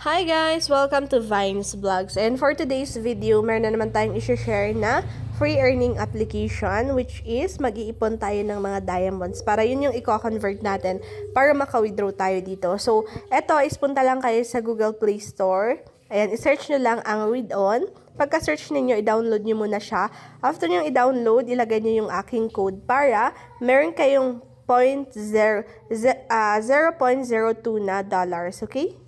Hi guys! Welcome to Vines Vlogs. And for today's video, meron na naman tayong i-share na free earning application which is mag-iipon tayo ng mga diamonds para yun yung i-convert natin para maka-withdraw tayo dito. So, eto is punta lang kayo sa Google Play Store. Ayan, i-search nyo lang ang read on. Pagka-search ninyo, i-download nyo muna siya. After nyo i-download, ilagay nyo yung aking code para meron kayong 0.02 na dollars, okay?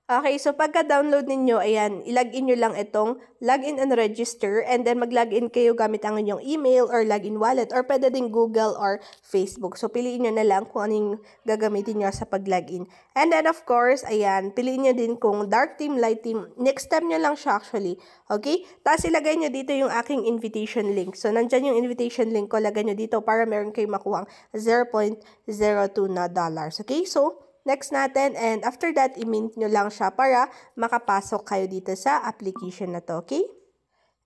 Okay, so pagka-download ninyo, ayan, ilagin nyo lang itong login and register and then mag-login kayo gamit ang inyong email or login wallet or pwede din Google or Facebook. So, piliin nyo na lang kung anong gagamitin nyo sa pag-login. And then, of course, ayan, piliin nyo din kung dark theme, light theme. Next step nyo lang siya actually. Okay? Tapos, ilagay nyo dito yung aking invitation link. So, nandyan yung invitation link ko, lagay nyo dito para meron kayong makuhang 0.02 na dollars. Okay? So, next natin, and after that, i-mint nyo lang siya para makapasok kayo dito sa application na to, okay?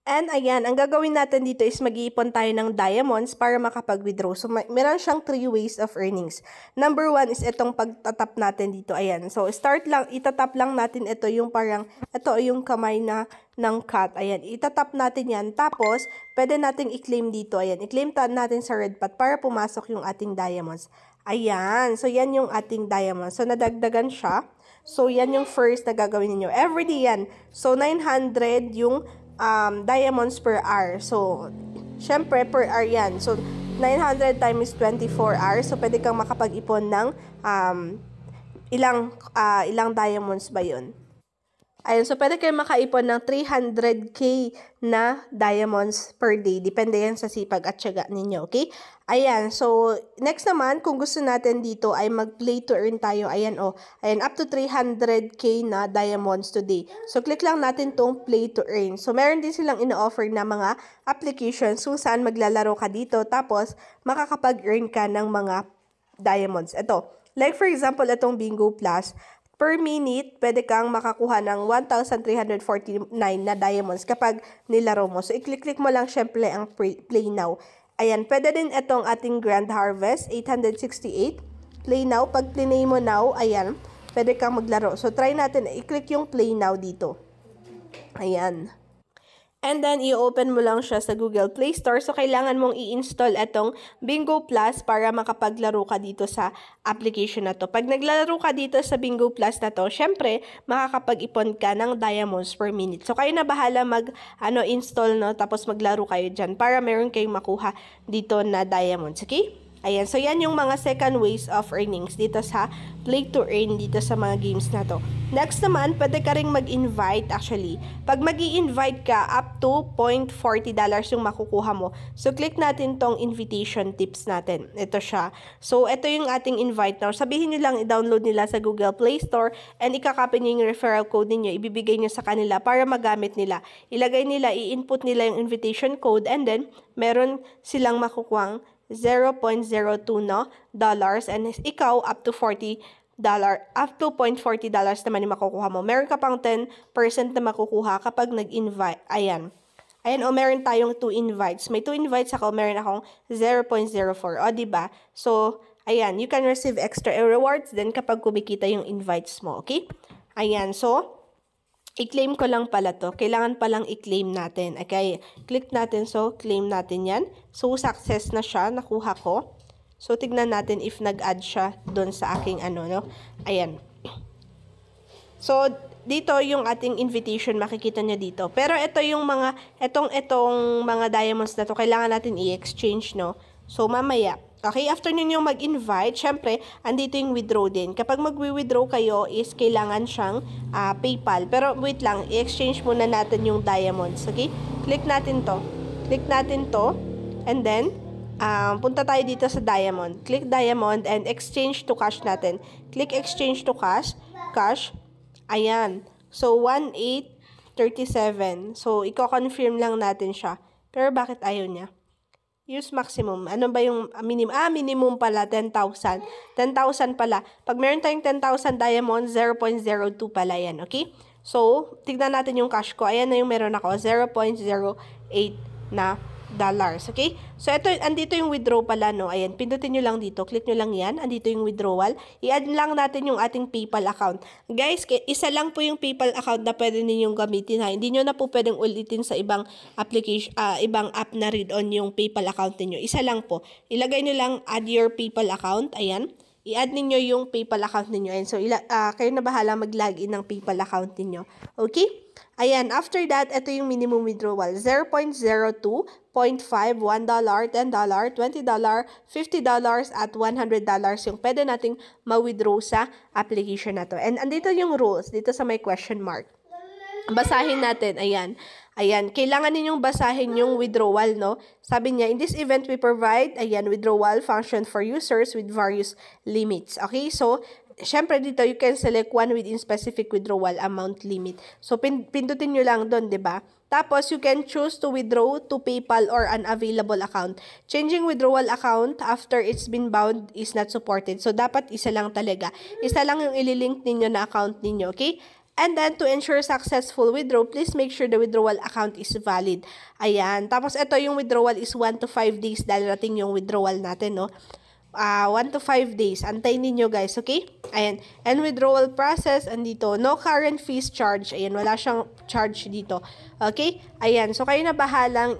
And ayan, ang gagawin natin dito is mag-iipon tayo ng diamonds para makapag-withdraw. So, meron siyang 3 ways of earnings. Number 1 is itong pagtatap natin dito. Ayan, so start lang, itatap lang natin ito yung parang, ito yung kamay na ng cat. Ayan, itatap natin yan. Tapos, pwede nating i-claim dito. Ayan, i-claim natin sa red pot para pumasok yung ating diamonds. Ayan. So, yan yung ating diamonds. So, nadagdagan siya. So, yan yung first na gagawin niyo. Everyday yan. So, 900 yung diamonds per hour. So, syempre, per hour yan. So, 900 times 24 hours. So, pwede kang makapag-ipon ng ilang diamonds ba yun? Ayun, so pwede kayo makaipon ng 300k na diamonds per day. Depende yan sa sipag at tiyaga ninyo, okay? Ayan, so next naman, kung gusto natin dito ay mag-play to earn tayo. Ayan, ayan, up to 300k na diamonds today. So, click lang natin tong play to earn. So, meron din silang ino-offer na mga applications kung saan maglalaro ka dito. Tapos, makakapag-earn ka ng mga diamonds. Ito, like for example, itong Bingo Plus. Per minute, pwede kang makakuha ng 1,349 na diamonds kapag nilaro mo. So, i-click mo lang syempre ang play now. Ayan, pwede din itong ating Grand Harvest, 868. Play now. Pag play mo now, ayan, pwede kang maglaro. So, try natin, i-click yung play now dito. Ayan. And then, i-open mo lang siya sa Google Play Store. So, kailangan mong i-install itong Bingo Plus para makapaglaro ka dito sa application na to. Pag naglalaro ka dito sa Bingo Plus na to, syempre, makakapag-ipon ka ng diamonds per minute. So, kayo na bahala install, no? Tapos, maglaro kayo dyan para meron kayong makuha dito na diamonds. Okay? Ayan, so yan yung mga second ways of earnings dito sa play to earn dito sa mga games na to. Next naman, pwede ka rin mag-invite actually. Pag mag-i-invite ka, up to $0.40 yung makukuha mo. So, click natin tong invitation tips natin. Ito siya. So, ito yung ating invite now. Sabihin nyo lang, i-download nila sa Google Play Store and ikakopy nyo yung referral code ninyo, ibibigay nyo sa kanila para magamit nila. Ilagay nila, i-input nila yung invitation code and then, meron silang makukuhang 0.02 no dollars and ikaw up to $40 up to $0.40 naman yung makukuha mo. Meron ka pang 10% na makukuha kapag nag-invite. Ayan. Ayan, meron tayong 2 invites. May 2 invites ako, meron akong 0.04. O, diba? So, ayan, you can receive extra rewards din kapag kumikita yung invites mo, okay? Ayan, so, i-claim ko lang pala to. Kailangan palang i-claim natin. Okay, click natin. So, claim natin yan. So, success na siya. Nakuha ko. So, tignan natin if nag-add siya doon sa aking no? Ayan. So, dito yung ating invitation. Makikita niya dito. Pero ito yung mga, itong mga diamonds na to, kailangan natin i-exchange, no? So, mamaya. Okay, after ninyo mag-invite, syempre, andito yung withdraw din. Kapag mag-withdraw kayo is kailangan siyang PayPal. Pero wait lang, i-exchange muna natin yung diamonds. Okay? Click natin to. Click natin to. And then, punta tayo dito sa diamond. Click diamond and exchange to cash natin. Click exchange to cash. Cash. Ayan. So, 1,837. So, i-confirm lang natin siya. Pero bakit ayaw niya? Use maximum. Ano ba yung minimum? Minimum pala, 10,000. 10,000 pala. Pag meron tayong 10,000 diamonds, 0.02 pala yan, okay? So, tignan natin yung cash ko. Ayan na yung meron ako, 0.08 na Okay? So, andito yung withdraw pala, no? Ayan, pindutin nyo lang dito. Click nyo lang yan. Andito yung withdrawal. I-add lang natin yung ating PayPal account. Guys, isa lang po yung PayPal account na pwede ninyong gamitin, ha? Hindi nyo na po pwedeng ulitin sa ibang application, ibang app na read-on yung PayPal account niyo. Isa lang po. Ilagay nyo lang, add your PayPal account. Ayan. I-add ninyo yung PayPal account ninyo. And so, kayo na bahala mag-login ng PayPal account ninyo. Okay? Ayan, after that, ito yung minimum withdrawal. 0.02, 0.5, $1, $10, $20, $50, at $100 yung pwede nating ma-withdraw sa application na to. And andito yung rules, dito sa may question mark. Basahin natin, ayan. Ayan, kailangan ninyong basahin yung withdrawal, no? Sabi niya, in this event, we provide, ayan, withdrawal function for users with various limits. Okay, so, syempre dito, you can select one within specific withdrawal amount limit. So, pindutin nyo lang doon, diba? Tapos, you can choose to withdraw to PayPal or an available account. Changing withdrawal account after it's been bound is not supported. So, dapat isa lang talaga. Isa lang yung ililink ninyo na account ninyo, okay? And then, to ensure successful withdrawal, please make sure the withdrawal account is valid. Ayan. Tapos, ito yung withdrawal is 1 to 5 days. Darating yung withdrawal natin, no? 1 to 5 days. Antayin ninyo, guys. Okay? Ayan. And withdrawal process, andito. No current fees charge. Ayan. Wala siyang charge dito. Okay? Ayan. So, kayo na bahalang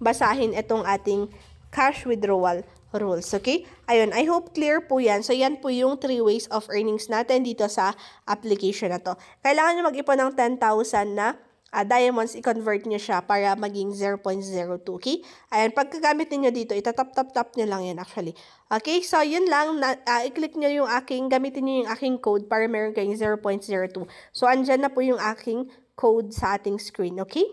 basahin itong ating cash withdrawal rules. Okay? Ayun, I hope clear po yan. So, yan po yung 3 ways of earnings natin dito sa application na to. Kailangan nyo mag-ipon ng 10,000 na diamonds, i-convert nyo siya para maging 0.02. Okay? Ayan, pagkagamit niyo dito, itatap-tap-tap nyo lang yan actually. Okay? So, yun lang. I-click nyo yung gamitin nyo yung aking code para meron kayong 0.02. So, andyan na po yung aking code sa ating screen. Okay?